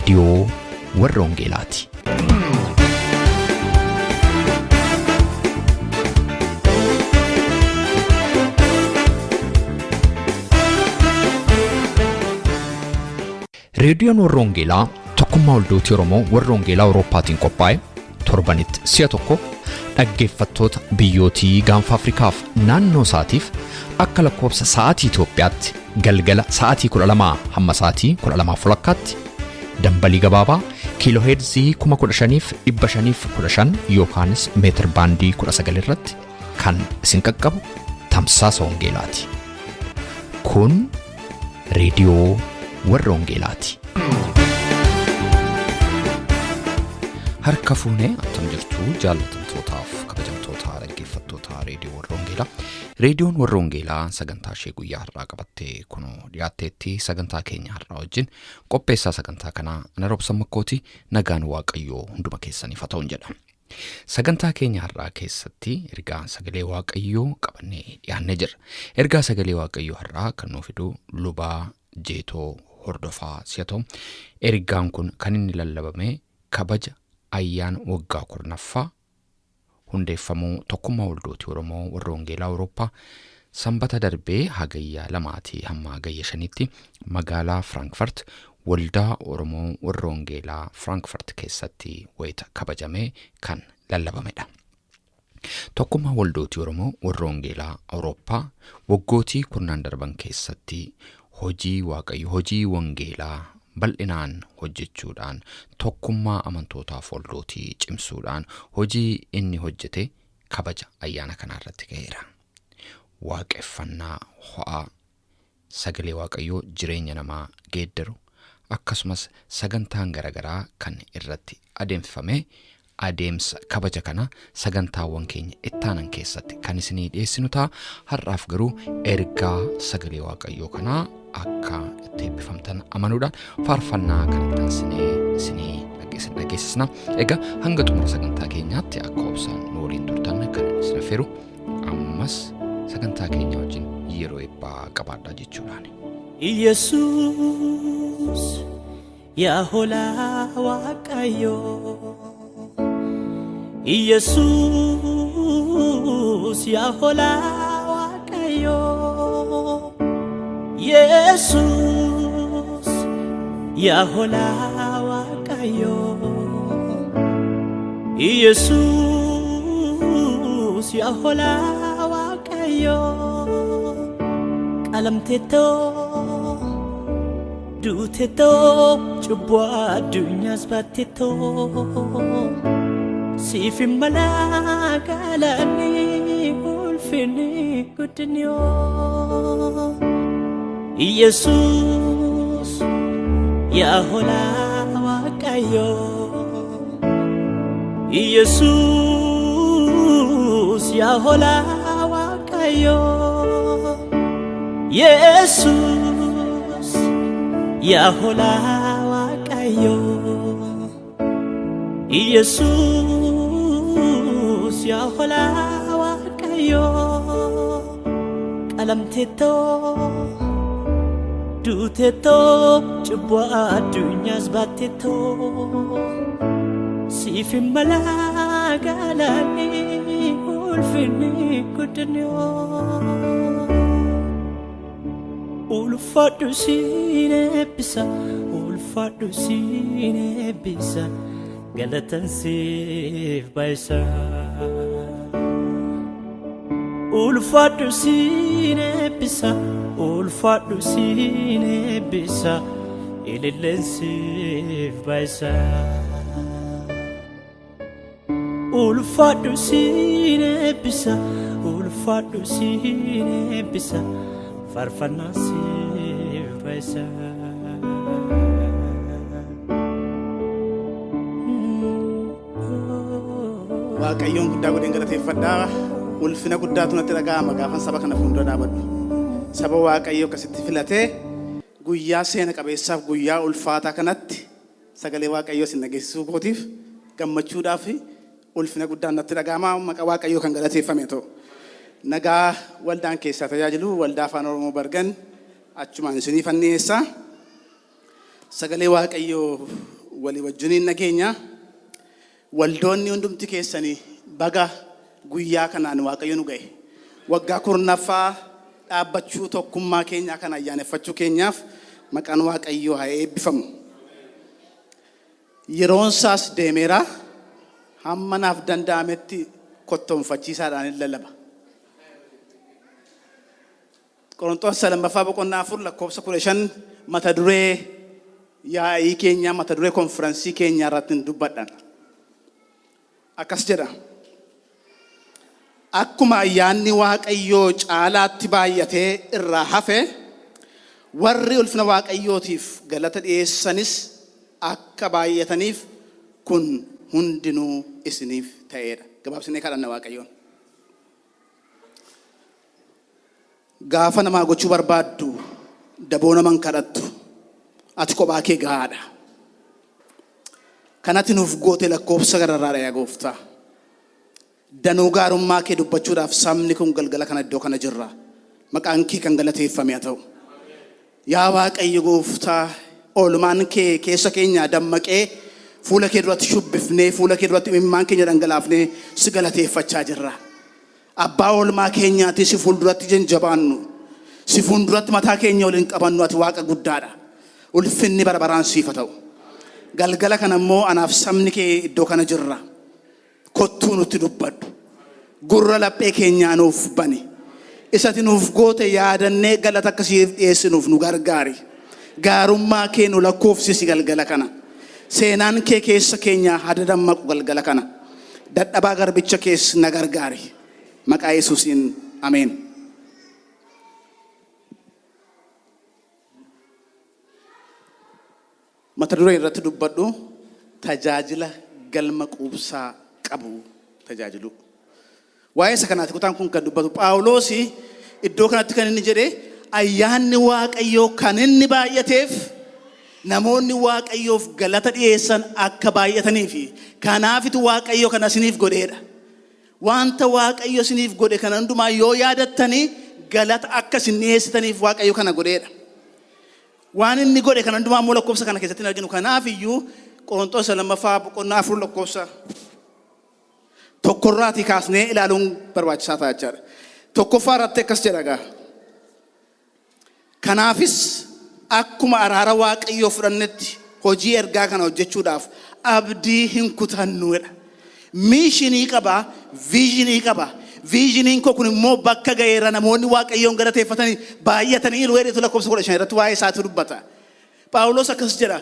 Radio warra Wangeelaati. Reediyoon warra Wangeelaa Tokkummaa Woldootii Oromoo warra Wangeelaa Awurooppaatiin qophaa'e torbanitti si'a tokko dhaggeeffattoota biyyootii gaanfa Afrikaaf naannoo isaatiif akka lakkoofsa sa'aatii Itoophiyaatti galgala sa'aatii 12 hamma sa'aatii 12:00tti dambalii gabaabaa kiilooheerzii 15,515 yookaanis meetir baandii 19 irratti kan isin qaqqabu tamsaasa Wangeelaati. Kun reediyoo warra Wangeelaati. Harka fuunee attam jirtu jaallatamtootaaf kabajamtoota dhaggeeffattoota reediyoo warra Wangeelaa. Reediyoon warra Wangeelaa sagantaa ishee guyyaa har'aa qabattee kunoo dhiyaatteetti sagantaa keenya har'aa wajjin qopheessaa sagantaa kanaa ana Roobsan Makkooti nagaan Waaqayyoo hunduma keessaniif haa ta'uun jedha. Sagantaa keenya har'aa keessatti ergaa sagalee Waaqayyoo qabannee dhiyaannee jirra. Ergaa sagalee Waaqayyoo har'aa kan nuuf fidu Luba Jeetoo Hordoofaa si'a ta'u ergaan kun kan inni lallabame kabaja ayyaana waggaa kurnaffaa hundeeffamuu Tokkummaa Woldootii Oromoo warra Wangeelaa Awurooppaa sanbata darbee Hagayya 2 hamma Hagayya 5tti magaalaa frankfurt waldaa Oromoo warra Wangeelaa frankfurt keessatti wayita kabajamee kan lallabamedha. Tokkummaa Woldootii Oromoo warra Wangeelaa Awurooppaa waggootii kurnaan darban keessatti hojii Waaqayyo hojii Wangeelaa bal'inaan hojjechuudhaan tokkummaa amantootaaf woldootii cimsuudhaan hojii inni hojjete kabaja ayyaana kana irratti ga'eera. Waaqeffannaa ho'aa sagalee Waaqayyoo jireenya namaa geeddaru akkasumas sagantaan garagaraa kan irratti adeemsifame adeemsa kabaja kana sagantaawwan keenya ittaanan keessatti kan isinii dhiyeessinu ta'a. Har'aaf garuu ergaa sagalee Waaqayyoo kanaa akka itti eebbifamtan amanuudhaan faarfannaa kanatti isinii dhageessisna. Egaa hanga xumura sagantaa keenyaatti akka obsaan nu waliin turtan kan isin affeeru ammas sagantaa keenya wajjin yeroo eebbaa qabaadhaa jechuudhaan. Yesuus yaa hoolaa Waaqayyoo Yesuus yaa hoolaa Waaqayyoo Yesuus yaa hoolaa Waaqayyoo Yesuus yaa hoolaa Waaqayyoo qalamteetoo duuteetoo cubbuu addunyaas baatteetoo siif malaa galaanni ulfinni guddinoo Yesuus yaa hoolaa Waaqayyoo Yesuus yaa hoolaa Waaqayyoo Yesuus yaa hoolaa Waaqayyoo Yesuus yaa hoolaa Waaqayyoo qalamteetoo duuteetoo cubbuu addunyaas baatteetoo siif malaa galaanni ulfinni guddinoo ulfaadhu siin eebbisa ulfaadhu siin eebbisa galatan siif baay'isa ulfaadhu siin eebbisa ulfaadhu siin eebbisa ililleen siif baay'isa ulfaadhu siin eebbisa ulfaadhu siin eebbisa faarfannaa siif baay'isa. Waaqayyoon guddaa godheen galateeffadhaa. Ulfina guddaatu natti dhaga'ama gaafan saba kana fuuldura dhaabadhu. Saba Waaqayyoo akkasitti filatee guyyaa seena qabeessaaf guyyaa ulfaataa kanatti sagalee Waaqayyoo isin dhageessisuu kootiif gammachuudhaaf ulfina guddaan natti dhaga'ama. Maqaa Waaqayyoo kan galateeffame ta'u. Nagaa waldaan keessaa tajaajilu waldaa afaan Oromoo Bargan achumaan isinii fanni'eessa. Sagalee Waaqayyoo walii wajjiniin nageenya waldoonni hundumti keessanii baga guyyaa kanaan Waaqayyo nu ga'e waggaa kurnaffaa dhaabbachuu tokkummaa keenyaa kana ayyaaneffachuu keenyaaf maqaan Waaqayyoo haa eebbifamu. Yeroon isaas deemeera hamma naaf danda'ametti kottoonfachiisaadhaan lallaba. Qorontoos lammaffaa boqonnaa 4 lakkoofsa 15 Mataduree yaa'ii keenya Mataduree konfransii keenya irratti dubbadhan. Akkas jedha. Akkuma ayyaanni Waaqayyoo caalaatti baayyetee irraa hafe warri ulfina Waaqayyootiif galata dhiyeessanis akka baayyataniif kun hundinuu isiniif ta'eedha. Gabaabsinee kadhanna Waaqayyoon. Gaafa namaa gochuu barbaaddu daboo naman kadhattu ati kophaa kee gahaadha. Kanatti nuuf goote lakkoofsa gararraadha yaa Gooftaa. Danuu gaarummaa kee dubbachuudhaaf sabni kun galgala kana iddoo kana jirra. Maqaan kee kan galateeffame haa ta'u. Yaa Waaqayyo Gooftaa oolmaan kee keessa keenya dammaqee fuula kee duratti shubbifnee fuula kee duratti imimmaan keenya dhangalaafnee si galateeffachaa jirra. Abbaa oolmaa keenyaati si fuulduratti jajjabaannu. Si fuulduratti mataa keenya waliin qabannu ati Waaqa guddaadha. Ulfinni bara baraan siif haa ta'u. Galgala kana immoo anaaf sabni kee iddoo kana jirra. Kottuu nutti dubbadhu. Gurra laphee keenyaa nuuf bani. Isati nuuf goote yaadannee galata akkasiif dhiyeessinuuf nu gargaari. Gaarummaa kee nu lakkoofsisi galgala kana. Seenaan kee keessa keenyaa hada dammaqu galgala kana. Dadhabaa garbicha keessa na gargaari. Maqaa Yesuusiin ameen. Mata duree irratti dubbadhu tajaajila galma quubsaa qabu tajaajilu. Waa'ee isa kanaati kutaan kun kan dubbatu Phaawulos iddoo kanatti kan inni jedhe ayyaanni Waaqayyoo kan inni baay'ateef namoonni Waaqayyoof galata dhiyeessan akka baay'ataniif kanaafitu Waaqayyo kana isiniif godheedha. Wanta Waaqayyo isiniif godhe kana hundumaa yoo yaadattanii galata akka isin dhiyeessitaniif Waaqayyo kana godheedha. Waan inni godhe kana hundumaa immoo lakkoofsa kana keessatti arginu. Kanaaf iyyuu Qorontoos lammaffaa boqonnaa 4 lakkoofsa tokkorraatii kaasnee ilaaluun barbaachisaa ta'a jechaadha. Tokkoffaa irratti akkas jedha. Kanaafis akkuma araara Waaqayyoo fudhannetti hojii ergaa kana hojjechuudhaaf abdii hin kutannuudha. Mishinii qaba, viizinii qaba. Viiziniin koo kun immoo bakka ga'eera namoonni Waaqayyoon galateeffatanii baay'atanii ilweedheetu lakkoofsa 15 irratti waa'ee isaatu dubbata. Phaawulos akkas jedha.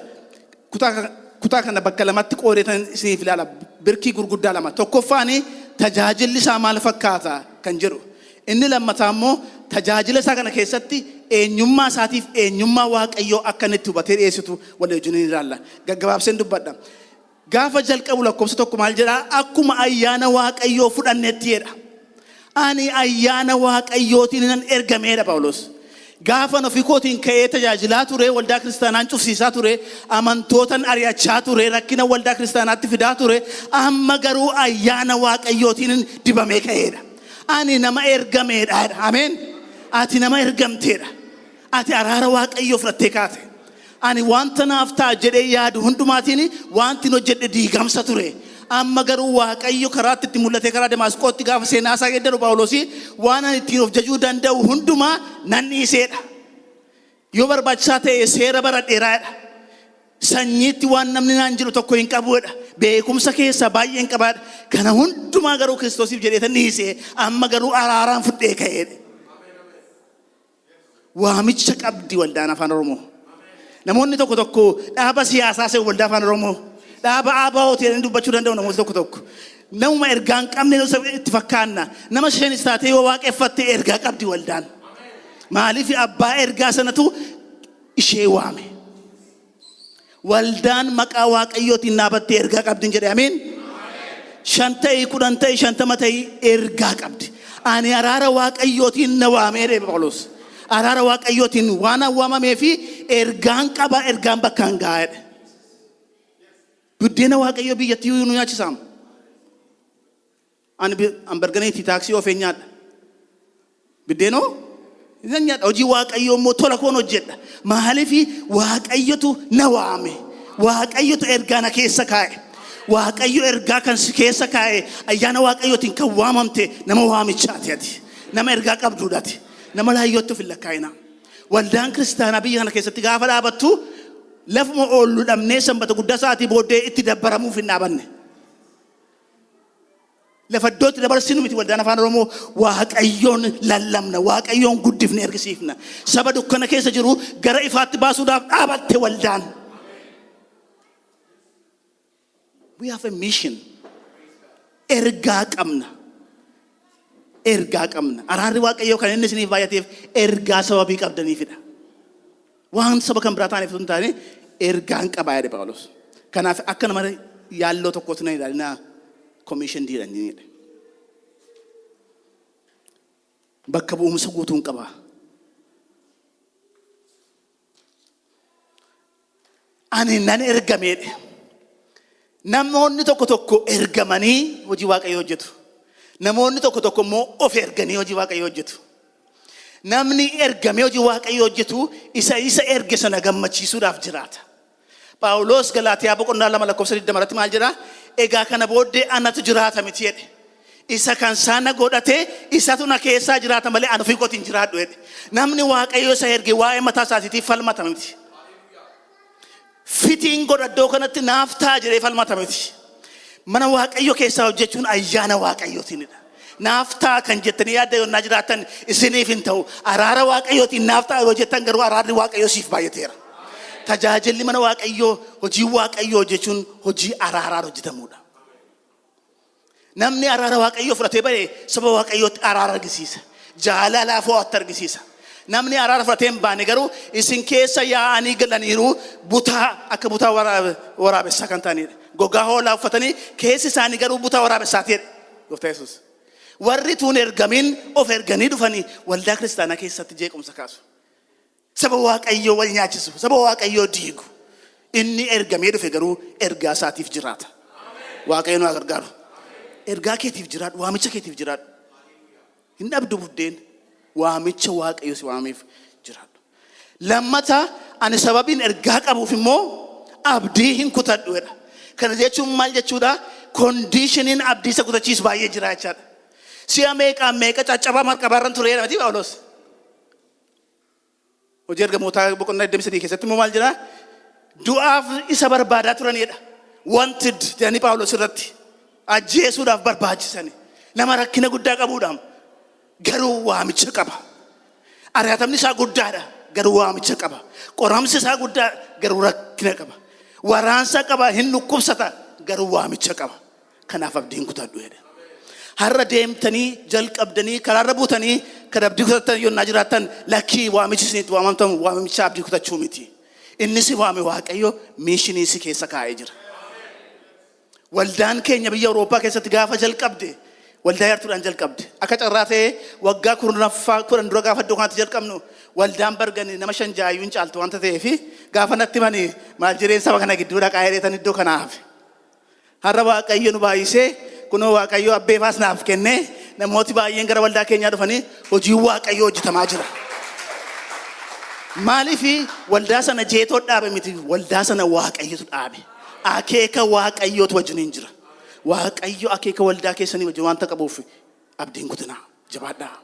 Kutaa kana bakka lamatti qoodeetan isiniif ilaala. Birkii gurguddaa lama. Tokkoffaan tajaajilli isaa maal fakkaata kan jedhu. Inni lammataa immoo tajaajila isaa kana keessatti eenyummaa isaatiif eenyummaa Waaqayyoo akka inni itti hubatee dhiyeessitu walii wajjin ilaalla. Gaggabaabseen dubbadha. Gaafa jalqabu lakkoofsa 1 maal jedhaa? Akkuma ayyaana Waaqayyoo fudhannetti jedha. Ani ayyaana Waaqayyootiin nan ergameedha Phaawulos. Gaafa ofii kootiin ka'ee tajaajilaa ture waldaa kiristaanaan cufsiisaa ture amantootan ari'achaa ture rakkina waldaa kiristaanaatti fidaa ture amma garuu ayyaana Waaqayyootiin dibamee ka'eedha. Ani nama ergameedha. Ameen. Ati nama ergamteedha. Ati araara Waaqayyoo fudhattee kaate. Ani wanta naaf ta'a jedhee yaadu hundumaatiin wanti hojjedhe diigamsa ture. Amma garuu Waaqayyo karaatti itti mul'ate karaa Damaasqootti gaafa seenaa isaa geeddaru Phaawulos waan ani ittiin of jajuu danda'u hundumaa nan dhiiseedha. Yoo barbaachisaa ta'e seera bara dheeraadha. Sanyiitti waan namni naan jiru tokko hin qabuudha. Beekumsa keessa baay'ee hin qabaadha. Kana hundumaa garuu Kiristoosiif jedheetan dhiisee amma garuu araaraan fudhee ka'eedha. Waamicha qabdi waldaan afaan Oromoo. Namoonni tokko tokko dhaaba siyaasaa se'u waldaa afaan Oromoo. Dhaaba aabaa hoteelanii dubbachuu danda'u namoota tokko tokko. Namuma ergaa hin qabne itti fakkaanna. Nama shanis taatee yoo waaqeffattee ergaa qabdi waldaan. Maaliif abbaa ergaa sanatu ishee waame. Waldaan maqaa Waaqayyootiin dhaabattee ergaa qabdi jedhe ameen. 5 ta'ii 10 ta'ii 50 ta'ii ergaa qabdi. Ani araara Waaqayyootiin na waamee jedhe Phaawulos. Araara Waaqayyootiin waan waamamee fi ergaan qaba ergaan bakkaan gaa'edha. Buddeena Waaqayyoo biyyattii nu nyaachisaam. Ani ambarganeetii taaksii ofii nyaadha. Buddeenoo nyaadha. Hojii Waaqayyoo immoo tola koon hojjedha. Maaliif Waaqayyotu na waame. Waaqayyotu ergaa na keessa kaa'e. Waaqayyo ergaa kan si keessa kaa'e ayyaana waaqayyootiin kan waamamte nama waamichaati ati. Nama ergaa qabduudhaati. Nama laayyootti of hin lakkaa'ina. Waldaan kiristaanaa biyya kana keessatti gaafa dhaabattu lafuma oollu dhabnee sanbata guddaa sa'aatii booddee itti dabbaramuuf hin dhaabanne. Lafa iddootti dabarsinu miti waldaan afaan Oromoo waaqayyoon lallabna, waaqayyoon guddifne ergisiifna. Saba dukkana keessa jiru gara ifaatti baasuudhaaf dhaabatte waldaan. We have a mission. Ergaa qabna. Ergaa qabna. Araarri waaqayyoo kan inni isiniif baay'ateef ergaa sababii qabdaniifidha. Waan saba kan biraa ta'aniif hin taane ergaan qabaa jedhe Phaawulos. Kanaaf akka nama yaalloo tokkotti na ilaalinaa commission diidhanidha. Bakka bu'umsa guutuun qaba. Ani nan ergameedha. Namoonni tokko tokko ergamanii hojii waaqayyoo hojjetu. Namoonni tokko tokko immoo of erganii hojii waaqayyoo hojjetu. Namni ergamee hojii waaqayyoo hojjetu isa erge sana gammachiisuudhaaf jiraata. Phaawulos Galaatiyaa boqonnaa 2 lakkoofsa 20 irratti maal jedha? Egaa kana booddee anatu jiraata miti jedhe. Isa kan saana godhate isatu na keessaa jiraata malee ani ofii kootiin jiraadhu jedhe. Namni waaqayyoo isa erge waa'ee mataa isaatiif falmata miti. Fitiin godhadoo kanatti naaf ta'a jedhee falmata miti. Mana waaqayyoo keessaa hojjechuun ayyaana waaqayyootiinidha. Naaf ta'a kan jettanii yaadda yoonnaa jiraatan isiniif hin ta'u. Araara waaqayyootiin naaf ta'a yoo jettan garuu araarri waaqayyoo siif baay'ateera. Tajaajilli mana waaqayyoo hojii waaqayyoo hojjechuun hojii araaraan hojjetamudha. Namni araara waaqayyoo fudhatee ba'e saba waaqayyootti araara argisiisa. Jaalala fo'atti argisiisa. Namni araara fudhatee hin baane garuu isin keessa yaa'anii galaniiru butaa akka butaa waraabessaa kan ta'anidha. Gogaa hoolaa uffatanii keessi isaanii garuu butaa waraabessaatiidha. Gooftaa Yesuus. Warri tuun ergamiin of erganii dhufanii waldaa kiristaanaa keessatti jeequmsa kaasu. Saba waaqayyoo wal nyaachisu, saba waaqayyoo diigu. Inni ergamee dhufe garuu ergaa isaatiif jiraata. Waaqayyo nu gargaaru. Ergaa keetiif jiraadhu, waamicha keetiif jiraadhu. Hin dhabdu buddeen waamicha waaqayyo si waameef jiraadhu. Lammata ani sababiin ergaa qabuuf immoo abdii hin kutadhu jedha. Kana jechuun maal jechuudha? Conditioning abdii isa kutachiisu baay'ee jira jechaadha. Si'a meeqa caccabaa marqabaarran tureera miti Phaawulos. Hojii ergamootaa boqonnaa 23 keessatti immoo maal jedha? Du'aaf isa barbaadaa turanidha. Wanted jedhanii Phaawulos irratti ajjeesuudhaaf barbaachisani. Nama rakkina guddaa qabuudhaan garuu waamicha qaba. Ari'atamni isaa guddaadha garuu waamicha qaba. Qoramsi isaa guddaa garuu rakkina qaba. Waraansa qaba, hin dhukkubsata garuu waamicha qaba. Kanaaf abdiin kutadhu jedhe. Har'a deemtanii jalqabdanii karaarra buutanii kan abdii kutatan yoonnaa jiraatan lakkii waamichi isinitti waamamtamu waamicha abdii kutachuu miti. Inni si waame waaqayyo miishinii si keessa kaa'ee jira. Waldaan keenya biyya Awurooppaa keessatti gaafa jalqabde waldaa yartuudhaan jalqabde. Akka carraa ta'ee waggaa kurnaffaa 10 dura gaafa iddoo kanatti jalqabnu waldaan barganii nama 5 jaayyuun caaltu wanta ta'eef gaafa natti manii maal jireen saba kana gidduu dhaqaa hiriitan iddoo kanaaf. Har'a waaqayyo nu baay'isee kunoo waaqayyo abbeefaas naaf kennee namooti baay'een gara waldaa keenyaa dhufanii hojii waaqayyo hojjetamaa jira. Maaliif waldaa sana jeetoo dhaabe miti waldaa sana waaqayyotu dhaabe. Akeeka waaqayyootu wajjiniin jira. Waaqayyo akeeka waldaa keessanii wajjin wanta qabuuf abdiin kutinaa jabaadhaa.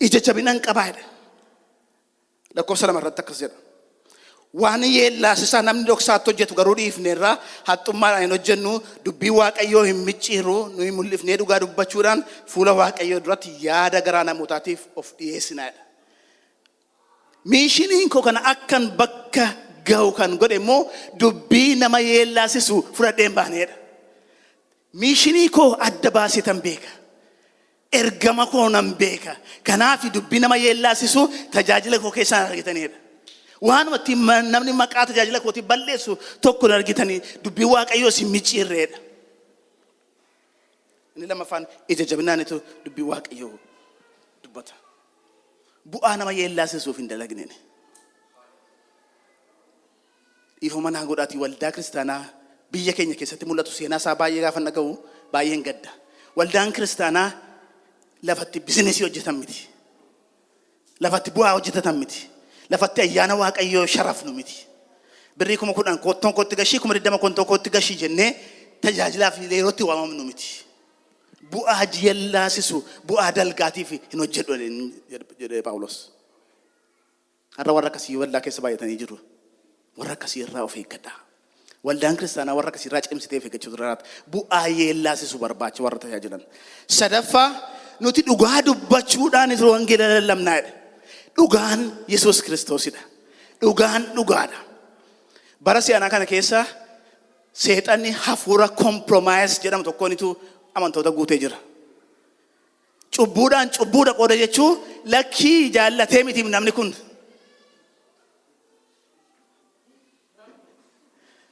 Ija jabinaan qabaadha. Lakkoofsa 2 irratti akkas jedha. Waan yeellaasisaa namni dhoksaatti hojjetu garuu dhiifneerraa haxxummaadhaan hin hojjennu dubbii waaqayyoo hin micciirru nuyi mul'ifnee dhugaa dubbachuudhaan fuula waaqayyoo duratti yaada garaa namootaatiif of dhiyeessinaadha. Miishiniin koo kana akkan bakka gahu kan godhe immoo dubbii nama yeellaasisu fudhadheen baaneedha. Miishinii koo adda baasetan beeka. Ergama koo nan beeka. Kanaaf dubbii nama yeellaasisu tajaajila koo keessaan argitaniidha. Waan watti namni maqaa tajaajila kootii balleessu tokko argitanii dubbii waaqayyoo si micciirreedha. Inni lamaffaan ija jabinaanitu dubbii waaqayyoo dubbata. Bu'aa nama yeellaasisuuf hin dalagneen. Dhiifama naa godhaatii waldaa kiristaanaa biyya keenya keessatti mul'atu seenaa isaa baay'ee gaafa dhaga'u baay'een gadda. Waldaan kiristaanaa lafatti bizinesii hojjetan miti. Lafatti bu'aa hojjetatan miti. Lafatti ayyaana Waaqayyoo sharafnu miti. Birrii kuma kudhan kottoon kotti gashii kuma 20 kottoo kotti gashii jennee tajaajilaaf yerootti waamamnu miti. Bu'aa jiyellaasisu bu'aa dalgaatiif hin hojjedhu jedhe Phaawulos. Har'a warra akkasii waldaa keessa baay'atanii jiru. Warra akkasii irraa of eeggadhaa. Waldaan kiristaanaa warra akkasii irraa cimsitee of eeggachuu irraati. Bu'aa yeellaasisu barbaacha warra tajaajilan. Sadaffaa nuti dhugaa dubbachuudhaan itti wangeela lallabnaadha. Dhugaan Yesuus Kiristoosidha. Dhugaan dhugaadha. Bara si'anaa kana keessa seexanni hafuura komproomaayis jedhamu tokkoonitu amantoota guutee jira. Cubbuudhaan cubbuudha qooda jechuu lakkii jaallatee miti namni kun.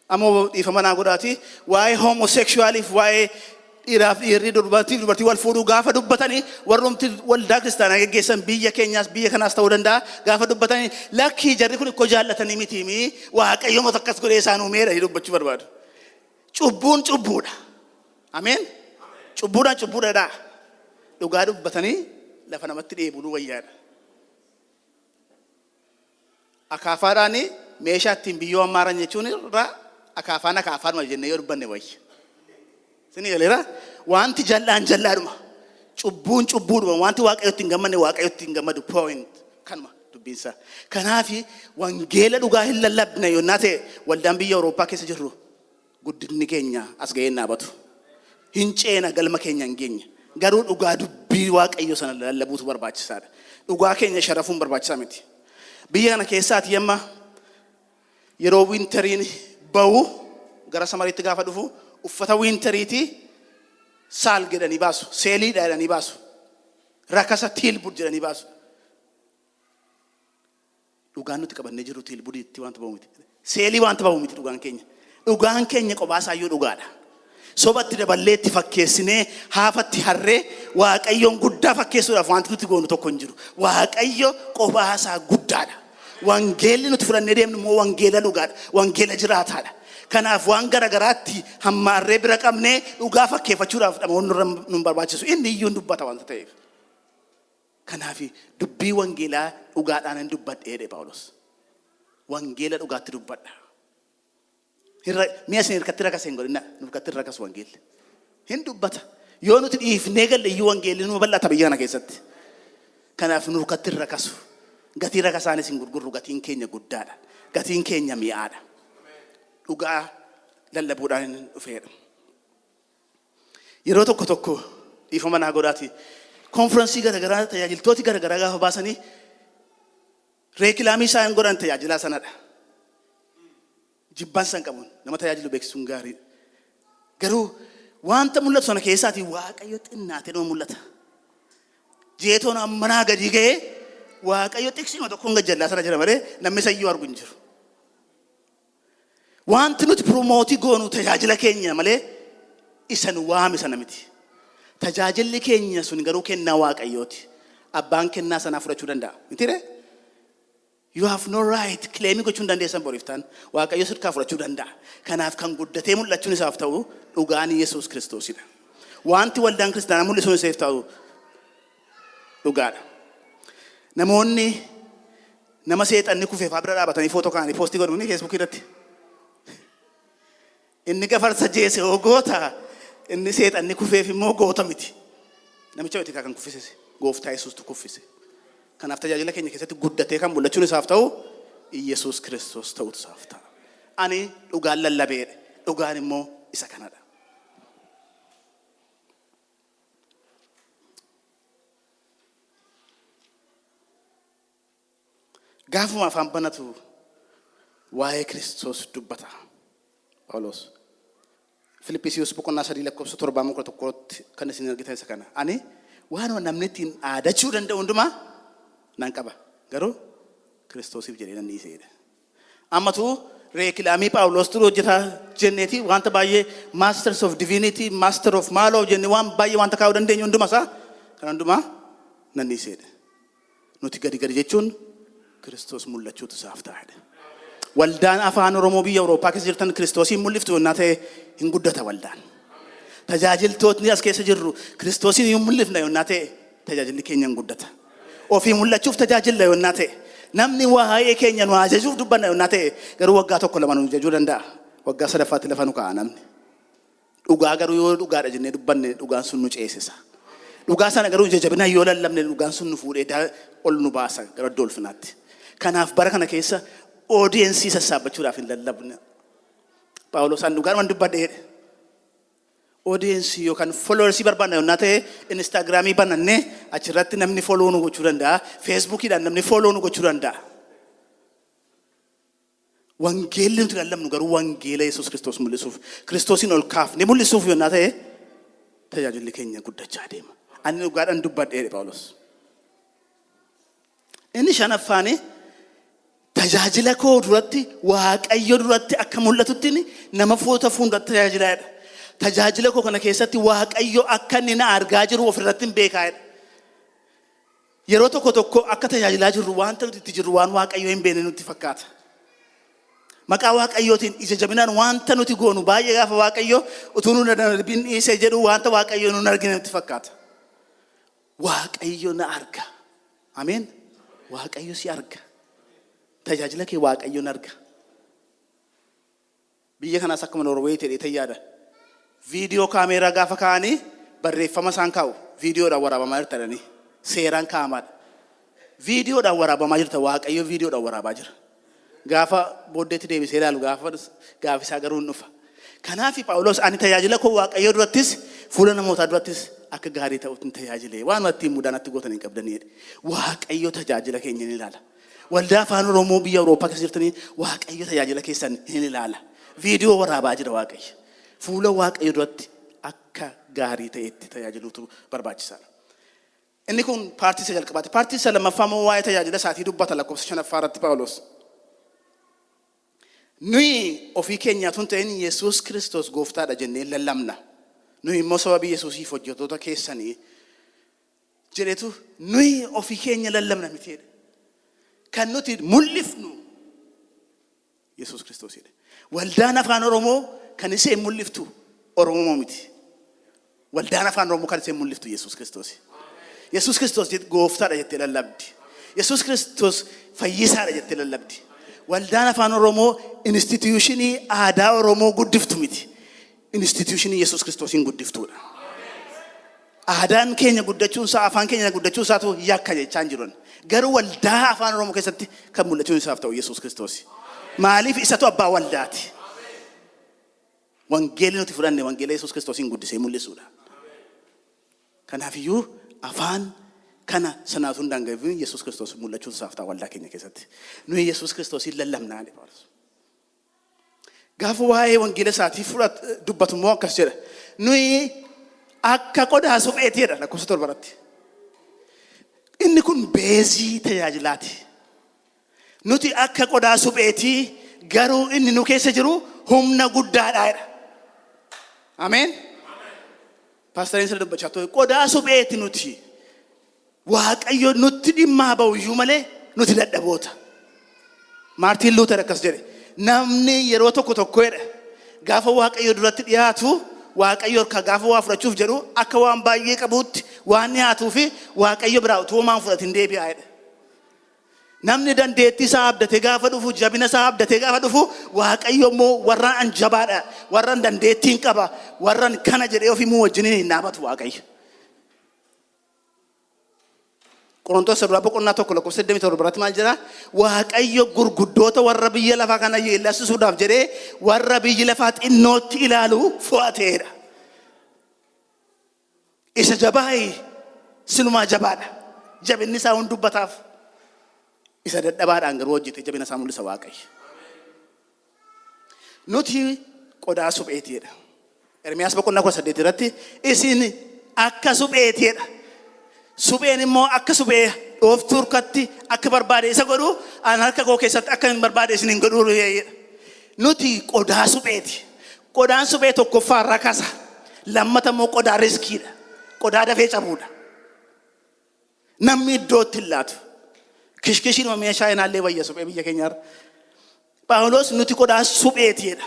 Ammoo dhiifama naa godhaati waa'ee homoseksuwaaliif waa'ee dhiiraaf dhiirri dubartii wal fuudhuu gaafa dubbatanii warrumti waldaa kiristaanaa geggeessan biyya keenyaas biyya kanaas ta'uu danda'a gaafa dubbatanii lakkii jarri kun ikkoo jaallatanii mitiimi Waaqayyo mata akkas godhee isaan uumeera dubbachuu barbaadu. Cubbuun cubbuudha. Ameen. Cubbuudhaan cubbuudhaadha. Dhugaa dubbatanii lafa namatti dheebuu wayyaadha. Akaafaadhaan meeshaa ittiin biyyoo hammaaran jechuun irraa akaafaan jennee yoo dubbanne wayya. Sini galeera wanti jallaan jallaadhuma. Cubbuun cubbuudhuma wanti Waaqayyotti hin gammanne Waaqayyotti hin gammadu point kanuma dubbiinsa. Kanaaf wangeela dhugaa hin lallabne yoonnaa ta'e waldaan biyya Awurooppaa keessa jirru guddinni keenya as ga'ee naabatu. Hin ceena galma keenya hin geenye. Garuu dhugaa dubbii Waaqayyo sana lallabuutu barbaachisaadha. Dhugaa keenya sharafuun barbaachisaa miti. Biyya kana keessaati yamma yeroo winteriin bahu gara Samariitti gaafa dhufu uffata winteriiti saal jedhanii baasu. Seeliidha jedhanii baasu. Rakasa tiilbud jedhanii baasu. Dhugaan nuti qabannee jiru tiilbudiitti wanta bahu miti. Seelii wanta bahu miti dhugaan keenya. Dhugaan keenya qophaasaayyuu dhugaadha. Sobatti daballeetti fakkeessinee haafatti harree Waaqayyoon guddaa fakkeessuudhaaf wanti nuti goonu tokko hin jiru. Waaqayyo qophaasaa guddaadha. Wangeelli nuti fudhannee deemnu immoo wangeela dhugaadha. Wangeela jiraataadha. Kanaaf waan garagaraatti hammaarree bira qabnee dhugaa fakkeeffachuudhaaf dhamoonni nu barbaachisu. Inni iyyuu dubbata wanta ta'eef. Kanaaf dubbii wangeelaa dhugaadhaan hin dubbadhee jedhe Phaawulos. Wangeela dhugaatti dubbadha. Mi'a isin hirkatti rakasa hin godhina nurkatti rakas wangeelli. Hin dubbata. Yoo nuti dhiifnee galle iyyuu wangeelli nu bal'ata biyya kana keessatti. Kanaaf nurkatti rakasu. Gatii rakasaanis hin gurgurru gatiin keenya guddaadha. Gatiin keenya mi'aadha. Dhugaa lallabuudhaan dhufeedha. Yeroo tokko dhiifama naa godhaati. Konfransii garagaraa tajaajiltooti garagaraa gaafa baasanii reekilaamii isaan godhan tajaajilaa sanadha. Jibbaan san qabuun nama tajaajilu beeksisuun gaariidha. Garuu wanta mul'atu sana keessaatii Waaqayyo xinnaatee nama mul'ata. Jeetoon ammanaa gadi ga'ee Waaqayyo xiqqsima tokkoon gajjallaa sana jira malee namni sayyuu argu hin jiru. Wanti nuti piromootii goonu tajaajila keenya malee isa nu waame sana miti. Tajaajilli keenya sun garuu kennaa Waaqayyooti. Abbaan kennaa sanaa fudhachuu danda'a. Mitiree? You have no right. Claiming gochuun dandeessan boriiftaan Waaqayyo sirkaa fudhachuu danda'a. Kanaaf kan guddatee mul'achuun isaaf ta'u dhugaan Yesuus Kiristoosidha. Wanti waldaan kiristaanaa mul'isuun isaaf ta'u dhugaadha. Namoonni nama seexanni kufee fa'aa bira dhaabatanii footoo kaa'anii poostii godhanii Feesbuukii irratti. Inni gafarsa jeese goota inni seexanni kufeef immoo goota miti. Namicha wayiti kan kuffise gooftaa Yesuustu kuffise. Kanaaf tajaajila keenya keessatti guddatee kan mul'achuun isaaf ta'u Yesuus Kiristoos ta'utu isaaf ta'a. Ani dhugaan lallabeedha. Dhugaan immoo isa kanadha. Gaafuma afaan banatu waa'ee Kiristoos dubbata. Phaawulos. Filiphisiiyuus boqonnaa 3 lakkoofsa 7 kan isin argitan isa kana. Ani waan namni ittiin aadachuu danda'u hundumaa nan qaba. Garuu Kiristoosiif jedhee nan dhiiseedha. Ammatu reekilaamii Phaawulos ture hojjetaa jenneeti wanta baay'ee masters of divinity, master of maaloo jennee waan baay'ee wanta kaa'uu dandeenyu hundumaa isaa kan hundumaa nan dhiiseedha. Nuti gadi jechuun Kiristoos mul'achuutu isaaf ta'edha. Waldaan afaan Oromoo biyya Awurooppaa keessa jirtan Kiristoosiin mul'iftu yennaa ta'e hin guddata waldaan. Tajaajiltootni as keessa jirru Kiristoosiin hin mul'ifna yennaa ta'e tajaajilli keenya hin guddata. Ofii mul'achuuf tajaajilla yennaa ta'e Namni waa'ee keenya nu ajajuuf dubbanna yoo ta'e garuu waggaa tokko lama nu ajajuu danda'a. Waggaa sadaffaatti lafa nu kaa'a namni. Dhugaa garuu yoo dhugaadha jennee dubbanne dhugaan sun nu ceesisa. Dhugaa sana garuu jajjabinaan yoo lallabne dhugaan sun nu fuudhee ol nu baasa gara dolfinaatti. Kanaaf bara kana keessa oodiyensii sassaabachuudhaaf hin lallabne. Phaawulos an dhugaan dubbadhe. Oodiyensii yookaan followersii barbaadna yoo ta'e Instagramii banannee achirratti namni follow nu gochuu danda'a. Facebookiidhaan namni follow nu gochuu danda'a. Wangeelli nuti lallabnu garuu wangeela Yesuus Kiristoos mul'isuuf Kiristoosin ol kaafne mul'isuuf yoo ta'e tajaajilli keenya guddachaa deema. Ani dhugaadhaan dubbadhe Phaawulos. Inni shanaffaani tajaajila koo duratti Waaqayyo duratti akka mul'atutti nama foota fuundatti tajaajilaadha. Tajaajila koo kana keessatti Waaqayyo akka inni na argaa jiru ofirratti hin beekaadha. Yeroo tokko tokko akka tajaajilaa jirru waan ta'utti itti jirru waan Waaqayyo hin beekne nutti fakkaata. Maqaa Waaqayyootiin ija jabinaan wanta nuti goonu baay'ee gaafa Waaqayyo utuu nu darbin dhiisee jedhu wanta Waaqayyo nu argine nutti fakkaata. Waaqayyo na arga. Ameen. Waaqayyo si arga. Tajaajila kee Waaqayyo na arga. Biyya kanaas akkuma Norway ta'ee tayyaada. Viidiyoo kaameeraa gaafa kaa'anii barreeffama isaan kaa'u. Viidiyoodhaan waraabamaa jirtanii seeraan kaa'amaadha. Viidiyoodhaan waraabamaa jirta Waaqayyo viidiyoodhaan waraabaa jira. Gaafa booddeetti deebisee ilaalu gaafa isaa garuu hin dhufa. Kanaaf Phaawulos ani tajaajila koo Waaqayyo durattis fuula namootaa durattis akka gaarii ta'utti tajaajilee waan ittiin mudaanatti gootan hin qabdanii. Waaqayyo tajaajila keenya ni ilaala. Waldaa afaan Oromoo biyya Awurooppaa keessa jirtanii Waaqayyo tajaajila keessan ni ilaala. Viidiyoo waraabaa jira Waaqayyo. Fuula Waaqayyo duratti akka gaarii ta'etti tajaajiluutu barbaachisaadha. Inni kun paartii isa jalqabaati. Paartii isa lammaffaa immoo waa'ee tajaajila isaatii dubbata lakkoofsa 5 irratti Phaawulos. Nuyi ofii keenyaatu hin ta'in Yesuus Kiristoos gooftaadha jennee lallabna. Nuyi immoo sababii Yesuusiif hojjettoota keessanii jedhetu nuyi ofii keenya lallabna mitiidha. Kan nuti mul'ifnu Yesuus Kiristoosidha. Waldaan afaan Oromoo kan isheen mul'iftu Oromoo miti. Waldaan afaan Oromoo kan isheen mul'iftu Yesuus Kiristoosi. Yesuus Kiristoos gooftaadha jettee lallabdi. Yesuus Kiristoos fayyisaadha jettee lallabdi. Waldaan afaan Oromoo instituushinii aadaa Oromoo guddiftu miti. Instituushinii Yesuus Kiristoosin guddiftuudha. Aadaan keenya guddachuunsaa afaan keenya guddachuunsaatu yakka jechaa hin jiran. Garuu waldaa afaan Oromoo keessatti kan mul'achuun isaaf ta'u Yesuus Kiristoosi. Maaliif isatu abbaa waldaati. Wangeelli nuti fudhanne wangeela Yesuus Kiristoosin guddisee mul'isuudha. Kanaafiyyuu afaan kana sanaatu hin danga'iin Yesuus Kiristoos mul'achuun isaaf ta'a waldaa keenya keessatti. Nuyi Yesuus Kiristoosin lallabnaa jedhe Phaawulos. Gaafa waa'ee wangeela isaatii dubbatu immoo akkas jedha. Nuyi akka qodaa supheetiidha lakkoofsa 7 irratti. Inni kun beezii tajaajilaati. Nuti akka qodaa supheetii garuu inni nu keessa jiru humna guddaadha. Ameen. Paastariin sirrii dubbachaa ture qodaa supheeti nuti. Waaqayyo nutti dhimmaa ba'u iyyuu malee nuti dadhaboota. Maartiin Luuter akkas jedhe. Namni yeroo tokko jedha gaafa Waaqayyo duratti dhiyaatu Waaqayyo gaafa waa fudhachuuf jedhu akka waan baay'ee qabuutti waan dhiyaatuu fi Waaqayyo biraa utuu waan fudhatin deebi'aa jedha. Namni dandeettii isaa abdatee gaafa dhufu jabina isaa abdatee gaafa dhufu Waaqayyo immoo warraan anjabaadha warraan dandeettiin qaba warraan kana jedhee ofii wajjin hin dhaabatu Waaqayyo. Qorontos irraa boqonnaa 1 lakkoofsa 87 irratti maal jira? Waaqayyo gurguddoota warra biyya lafaa kana yeellasuudhaaf jedhee warra biyyi lafaa xinnootti ilaalu fo'ateedha. Isa jabaayi sinumaa jabaadha. Jabinni isaa hundi dubbataaf. Isa dadhabaadhaan garuu hojjete jabina isaa mul'isa Waaqayyo. Nuti qodaa supheetiidha. Ermiyaas boqonnaa 18 irratti isin akka supheetiidha. Supheen immoo akka suphee dhooftuu harkatti akka barbaade isa godhu an harka koo keessatti akka hin barbaade isin hin godhu. Nuti qodaa supheeti. Qodaan suphee tokkoffaa rakasa. Lammata immoo qodaa riskiidha. Qodaa dafee cabuudha. Namni iddootti hin laatu. Kishkishiin meeshaa inaallee wayya suphee biyya keenyaarra. Phaawulos nuti qodaa supheetiidha.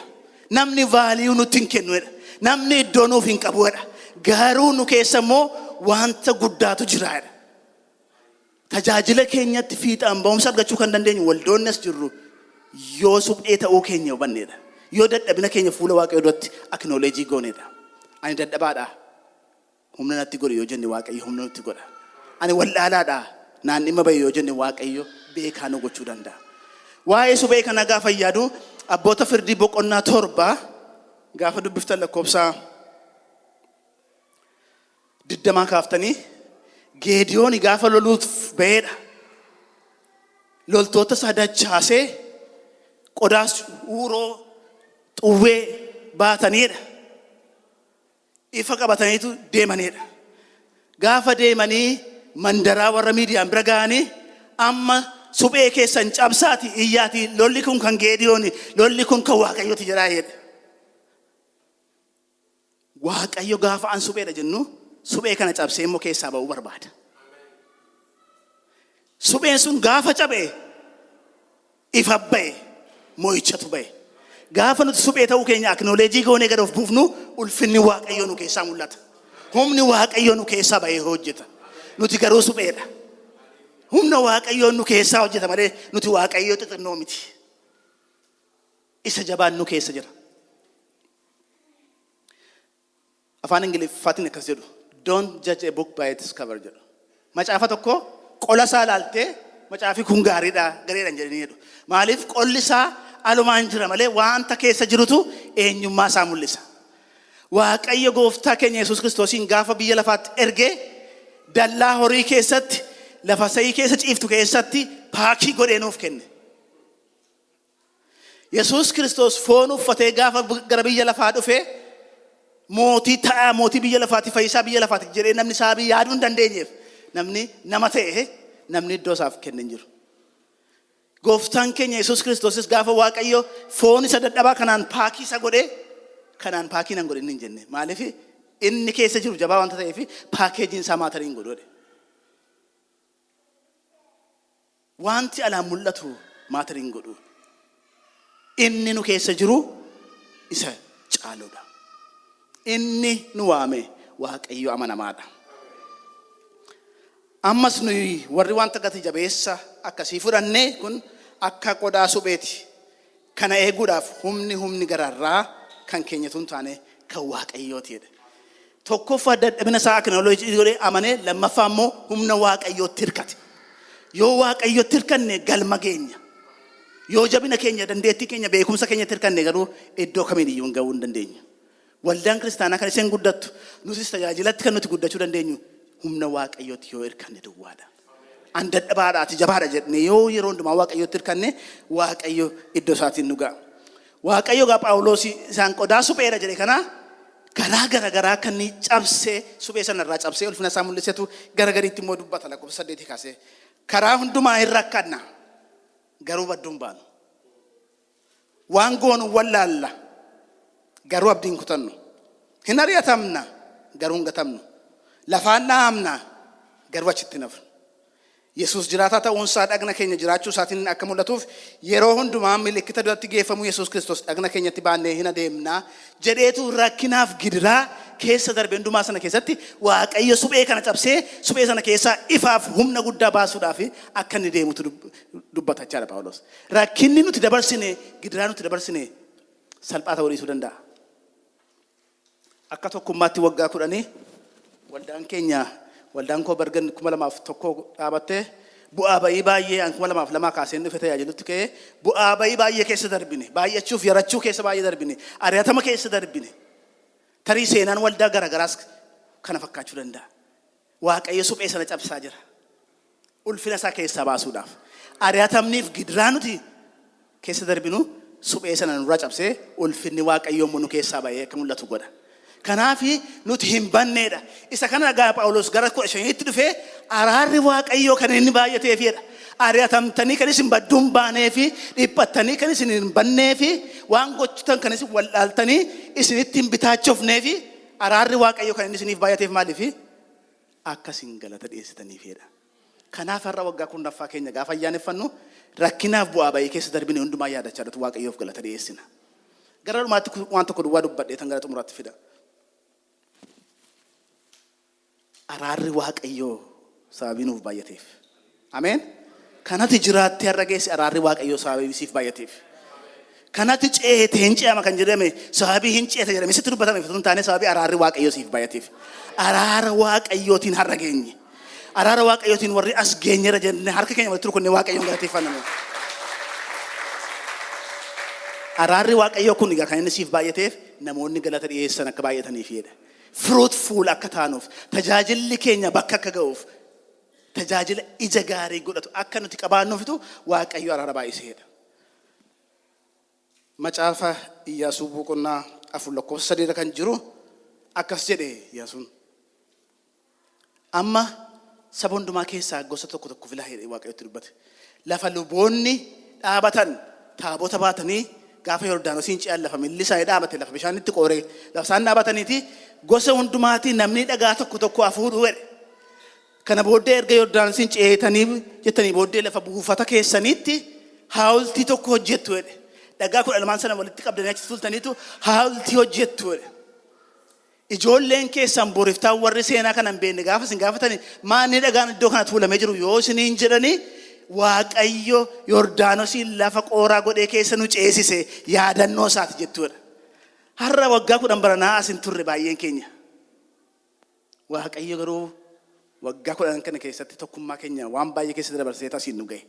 Namni vaaliyuu nutti hin kennuudha. Namni iddoo nuuf hin qabuudha. Garuu nu keessa immoo wanta guddaatu jiraadha. tajaajila keenyatti fiixaan ba'umsa argachuu kan dandeenyu waldoonnis jirru yoo suphee ta'uu keenya hubanneedha. Yoo dadhabina keenya fuula Waaqayyoo duratti acknowledge gooneedha. Ani dadhabaadha. Humna natti godhe yoo jenne Waaqayyo humna nutti godha. Ani wallaalaadha. Naan dhimma bahe yoo jenne Waaqayyo beekaa nu gochuu danda'a. Waa'ee suphee kana gaafa yaadu abboota firdii boqonnaa 7 gaafa dubbiftan lakkoofsa 20 kaaftanii Geediyoon gaafa loluuf ba'eedha. Loltoota sadachaasee qodaas uuroo xuwwee baataniidha. Ifa qabataniitu deemaniidha. Gaafa deemanii mandaraa warra miidiyaan bira ga'anii amma suphee keessan cabsaati iyyaati lolli kun kan Geediyooni lolli kun kan Waaqayyooti jedhaayedha. Waaqayyo gaafa an supheedha jennu suphee kana cabsee immoo keessaa ba'uu barbaada. Supheen sun gaafa cabee ifa ba'e moo'ichatu ba'e. Gaafa nuti suphee ta'uu keenya acknowledge goonee gad of buufnu ulfinni Waaqayyoo nu keessaa mul'ata. Humni Waaqayyoo nu keessaa ba'ee hojjeta. Nuti garuu supheedha. Humna Waaqayyoo nu keessaa hojjeta malee nuti Waaqayyoo xixinnoo miti. Isa jabaan nu keessa jira. Afaan Ingiliffaatiin akkas jedhu. Don't judge a book by its cover jedhu. Macaafa tokko qola isaa ilaaltee macaafi kun gaariidha gareedhaan jedhanii jedhu. Maaliif qolli isaa alumaan jira malee waanta keessa jirutu eenyummaa isaa mul'isa. Waaqayyo gooftaa keenya Yesuus Kiristoosiin gaafa biyya lafaatti ergee dallaa horii keessatti lafa sa'ii keessa ciiftu keessatti paakii godhee nuuf kenne. Yesuus Kiristoos foon uffatee gaafa gara biyya lafaa dhufee mootii ta'a mootii biyya lafaatti fayyisaa biyya lafaatti jedhee namni saabii yaaduu hin dandeenyeef namni nama ta'e namni iddoo isaaf kenne hin jiru. Gooftaan keenya Yesuus Kiristoosis gaafa Waaqayyo foon isa dadhabaa kanaan paakii isa godhee kanaan paakii nan godhe hin jenne. Maaliif inni keessa jiru jabaa wanta ta'eef paakeejiin isaa maatariin godhoodhe. Wanti alaan mul'atu maatariin godhu. Inni nu keessa jiru isa caaluudha. Inni nu waame Waaqayyo amanamaadha. Ammas nuyi warri wanta gati jabeessa akkasii fudhannee kun akka qodaa supheeti. Kana eeguudhaaf humni gararraa kan keenya tun taane kan Waaqayyootiidha. Tokkoffaa dadhabina isaa acknowledge godhee amanee lammaffaa immoo humna Waaqayyootti hirkate. Yoo Waaqayyootti hirkanne galma keenya. Yoo jabina keenya dandeettii keenya beekumsa keenya hirkanne garuu iddoo kamiiyyuu gahuu hin dandeenyu. Waldaan kiristaanaa kan isheen guddattu nutis tajaajilatti kan nuti guddachuu dandeenyu humna Waaqayyootti yoo hirkanne duwwaadha. An dadhabaadhaati jabaadha jedhne yoo yeroo hundumaa Waaqayyootti hirkanne Waaqayyo iddoo isaatiin nu ga'a. Waaqayyo gaa Phaawulos isaan qodaa supheera jedhe kana garaa kan ni cabsee suphee sanarraa cabsee ulfina isaa mul'isetu garagariitti immoo dubbata lakkoofsa 8 kaasee karaa hundumaa hin rakkanna garuu badduun baanu. Waan goonu wallaalla garuu abdiin kutannu. Hin ari'atamna garuu hin gatamnu. Lafaan dhaamna garuu achitti nafnu. Yesuus jiraataa ta'uun isaa dhagna keenya jiraachuu isaatiin akka mul'atuuf yeroo hundumaa milikkita duratti geeffamu Yesuus Kiristoos dhagna keenyatti baannee hin adeemna jedheetu rakkinaaf gidiraa keessa darbe hundumaa sana keessatti Waaqayyo suphee kana cabsee suphee sana keessaa ifaaf humna guddaa baasuudhaaf akka inni deemutu dubbatachaadha Phaawulos. Rakkinni nuti dabarsine gidiraa nuti dabarsine salphaa ta'uu dhiisuu danda'a. Akka tokkummaatti waggaa 10 waldaan keenya waldaan koo bargan 2001 dhaabattee bu'aa bayii baay'ee 2002 kaaseen dhufe tajaajilutti ka'ee bu'aa bayii baay'ee keessa darbine baay'achuuf yarachuu keessa baay'ee darbine ari'atama keessa darbine tarii seenaan waldaa garagaraas kana fakkaachuu danda'a. Waaqayyo suphee sana cabsaa jira ulfina isaa keessaa baasuudhaaf ari'atamniif gidiraa nuti keessa darbinu suphee sana nurraa cabsee ulfinni Waaqayyoo nu keessaa ba'ee akka mul'atu godha. Kanaafi nuti hin banneedha. Isa kana gaa Phaawulos gara 15tti dhufee araarri Waaqayyoo kan inni baay'ateefidha. Ari'atamtanii kan isin badduun baaneefi dhiphattanii kan isin hin banneefi waan gochuutan kan isin wallaaltanii isinitti hin bitaachofneefi araarri Waaqayyoo kan inni isiniif baay'ateef maaliifi akkasin galata dhiyeessitaniifidha. Kanaaf har'a waggaa kurnaffaa keenya gaafa ayyaaneffannu rakkinaaf bu'aa bayii keessa darbine hundumaa yaadachaa jirtu Waaqayyoof galata dhiyeessina. Gara dhumaatti waan tokko duwwaa dubbadhee tan gara xumuraatti fida. Araarri Waaqayyoo sababii nuuf baay'ateef Ameen. Kanatti jiraatti har'a geessi araarri Waaqayyoo sababii siif baay'ateef. Kanatti ceete hin ce'ama kan jedhame sababii hin ceete jedhame sitti dubbatame fituun taane sababii araarri Waaqayyoo siif baay'ateef. Araara Waaqayyootiin har'a geenye. Araara Waaqayyootiin warri as geenyera jennee harka keenya walitti rukunne Waaqayyoon galateeffanna. Araarri Waaqayyoo kun egaa kan inni siif baay'ateef namoonni galata dhiyeessan akka baay'ataniifidha. Fruitful akka taanuuf, tajaajilli keenya bakka akka ga'uuf, tajaajila ija gaarii godhatu akka nuti qabaannuufitu Waaqayyo araara baay'iseedha. Macaafa Iyyaasuu boqonnaa 4:3 kan jiru akkas jedhe Iyyaasuun. Amma saba hundumaa keessaa gosa tokko filaa jedhee Waaqayyotti dubbate. Lafa luboonni dhaabatan taabota baatanii gaafa Yordaanosiin ce'an lafa milli isaa dhaabate lafa bishaanitti qooree lafa isaan dhaabataniiti gosa hundumaatii namni dhagaa tokko afuudhu jedhe. Kana booddee erga Yordaanosiin ce'etanii jettanii booddee lafa buufata keessaniitti haawultii tokko hojjettu jedhe. Dhagaa 12 sana walitti qabdanii achi tuultaniitu haawultii hojjettu jedhe. Ijoolleen keessan boriftaan warri seenaa kana hin beekne gaafa isin gaafatanii maanni dhagaan iddoo kana tuulamee jiru yoo isiniin jedhanii Waaqayyo Yordaanosiin lafa qooraa godhee keessa nu ceesise yaadannoo isaati jettuudha. Har'a waggaa 10 baranaa asin turre baay'een keenya. Waaqayyo garuu waggaa 10 kana keessatti tokkummaa keenya waan baay'ee keessatti dabarsee tasiin nu ga'e.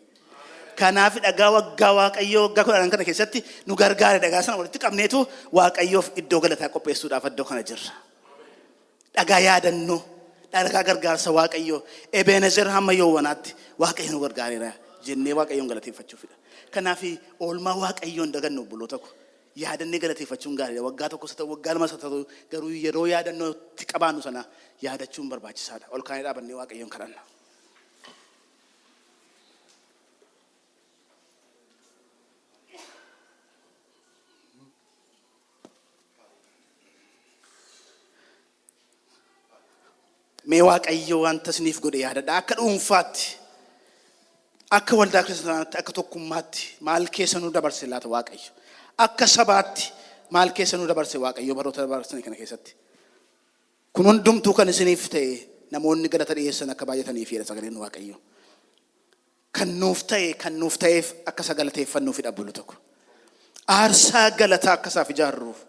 Kanaaf dhagaa waggaa Waaqayyo waggaa 10 kana keessatti nu gargaare dhagaa sana walitti qabneetu Waaqayyoof iddoo galataa qopheessuudhaaf iddoo kana jirra. Dhagaa yaadannoo, dhagaa gargaarsa Waaqayyoo Ebenezer hamma yoowwanaatti Waaqayyo nu gargaareera jennee Waaqayyoon galateeffachuufidha. Kanaaf oolmaa Waaqayyoon dagannu obboloota ko yaadannee galateeffachuun gaariidha. Waggaa tokkos ta'u waggaa lamas ta'u garuu yeroo yaadannootti qabaannu sana yaadachuun barbaachisaadha. Ol kaanee dhaabannee Waaqayyoon kadhanna. Mee Waaqayyo wanta isiniif godhe yaadadha. Akka dhuunfaatti, akka waldaa kiristaanaatti, akka tokkummaatti maal keessa nu dabarse laata Waaqayyo? Akka sabaatti maal keessa nu dabarse Waaqayyo baroota dabarsanii kana keessatti? Kun hundumtuu kan isiniif ta'e namoonni galata dhiyeessan akka baay'ataniifidha sagaleen Waaqayyo. Kan nuuf ta'eef akka sagalateeffannuufidha bulu tokko. Aarsaa galataa akka isaaf ijaarruuf,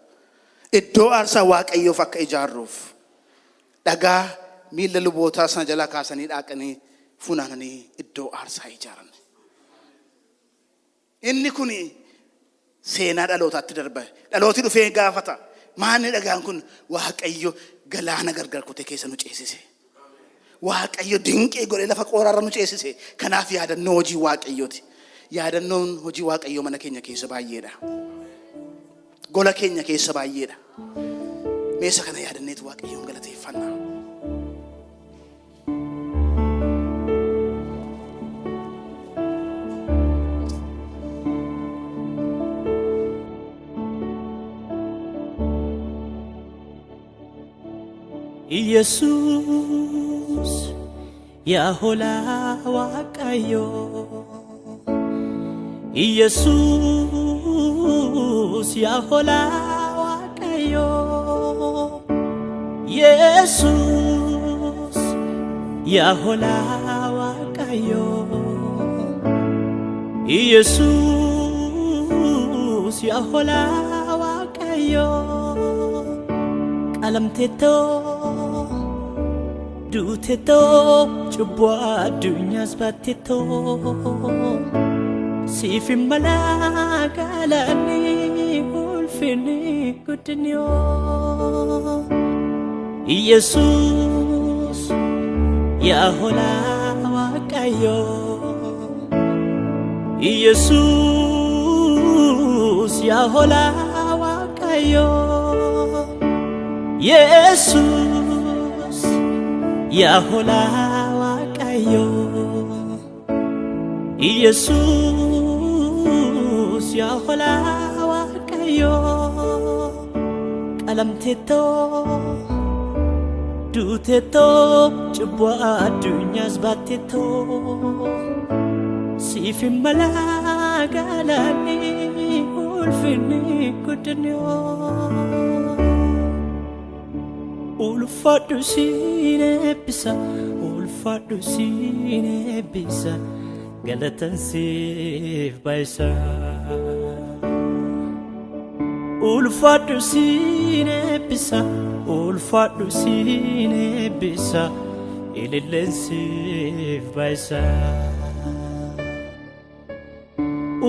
iddoo aarsaa Waaqayyoof akka ijaarruuf, dhagaa miilla lubootaa sana jalaa kaasanii dhaaqanii funaananii iddoo aarsaa ijaaran. Inni kun seenaa dhalootaatti darba. Dhalooti dhufee gaafata. Maanni dhagaan kun Waaqayyo galaana gargar kutee keessa nu ceesise. Waaqayyo dinqee godhee lafa qooraarra nu ceesise. Kanaaf yaadannoo hojii Waaqayyooti. Yaadannoon hojii Waaqayyoo mana keenya keessa baay'eedha. Gola keenya keessa baay'eedha. Meesa kana yaadanneetu Waaqayyoon galateeffanna. Yesus ya hola Waaqayyo Yesus ya hola Waaqayyo Yesus ya hola Waaqayyo Yesus ya hola Waaqayyo qalamteto duteto chubwa dunyas bateto sifim malagalani ulfini kutnyo Jesus ya hola Waaqayyo Jesus ya hola Waaqayyo Jesus ya hola Waaqayyo Jesus ya hola Waaqayyo qalamteto duteto chubwa adunyas bateto sifim malagalani ulfini kutnyo ulfadu sinebisa ulfaadhu siin eebbisa galatan siif baay'isa ulfaadhu siin eebbisa ulfaadhu siin eebbisa ililleen siif baay'isa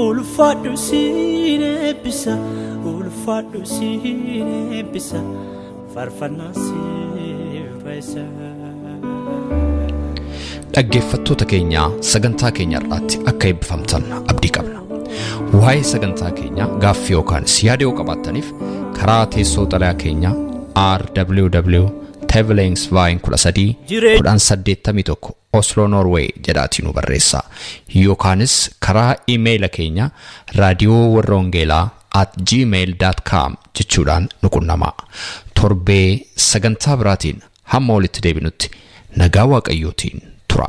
ulfaadhu siin eebbisa ulfaadhu siin eebbisa faarfannaa siif baay'isa. Dhaggeeffattoota keenya sagantaa keenya irratti akka eebbifamtan abdii qabna. Waa'ee sagantaa keenya gaaffii yookaan yaada yoo qabaattaniif karaa teessoo xalayaa keenya rww.tevelingsvine13 Oslo Norway jedhaatiin nu barreessaa yookaanis karaa iimeeyila keenya raadiyoowarrawangeelaa@gmail.com jechuudhaan nu qunnamaa. Torbee sagantaa biraatiin hamma walitti deebinutti nagaa Waaqayyootiin tura.